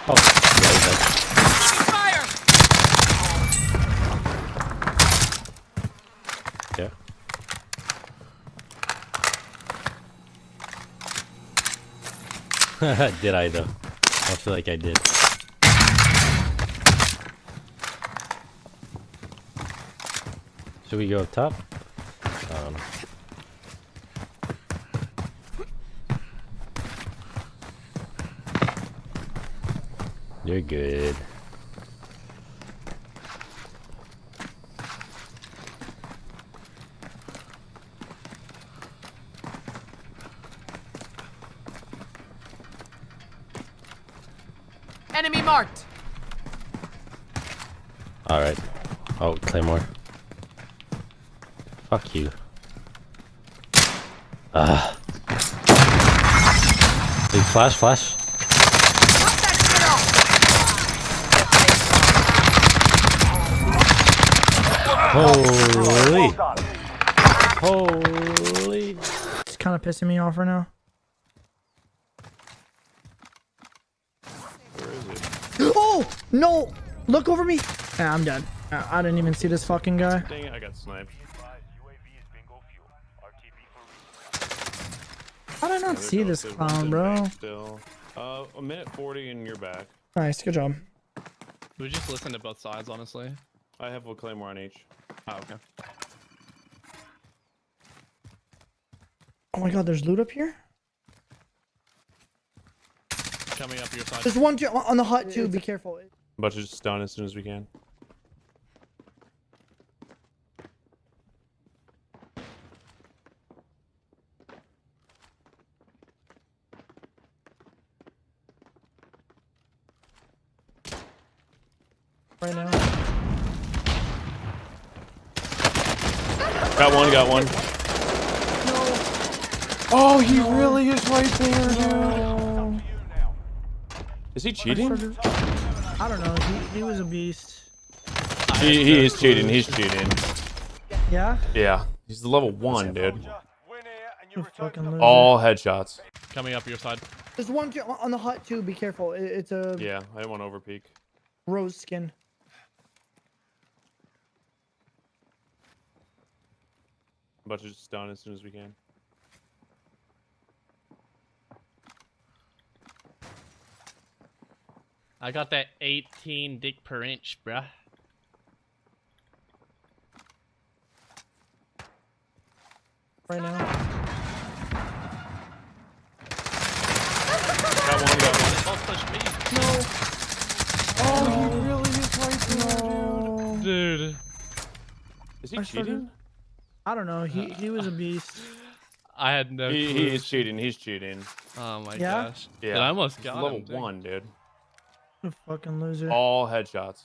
Oh, yeah, he's dead. Fire! Yeah. Did I though? I feel like I did. Should we go up top? I don't know. You're good. Enemy marked. All right. Oh, Claymore. Fuck you. Big flash, flash. Cut that Holy. Holy. It's kind of pissing me off right now. Where is it? Oh no! Look over me. Yeah, I'm dead. I didn't even see this fucking guy. Dang it, I got sniped. How did I not see this clown, bro? Still. A minute 40 and you're back. Nice, good job. We just listen to both sides, honestly. I have a claymore on H. Oh, okay. Oh my god, there's loot up here? Coming up your side. There's one on the hut too, be careful. I'm about to just stun as soon as we can. Right now. Got one, got one. Oh, he really is right there, dude. Is he cheating? I don't know, he was a beast. He is cheating, he's cheating. Yeah? Yeah, he's the level 1, dude. You fucking loser. All headshots. Coming up your side. There's one on the hut too, be careful. It's a Yeah, I didn't want to overpeak. rose skin. I'm about to just stun as soon as we can. I got that 18 dick per inch, bruh. Right now. Got one, got one. Don't push me. Oh, he really is right there, No. Dude. Is he I started- cheating? I don't know, he was a beast. I had no He clue. is cheating, he's cheating. Oh my Yeah? gosh. Yeah. Dude, I almost He's got level him, dude. 1, dude. You fucking loser. All headshots.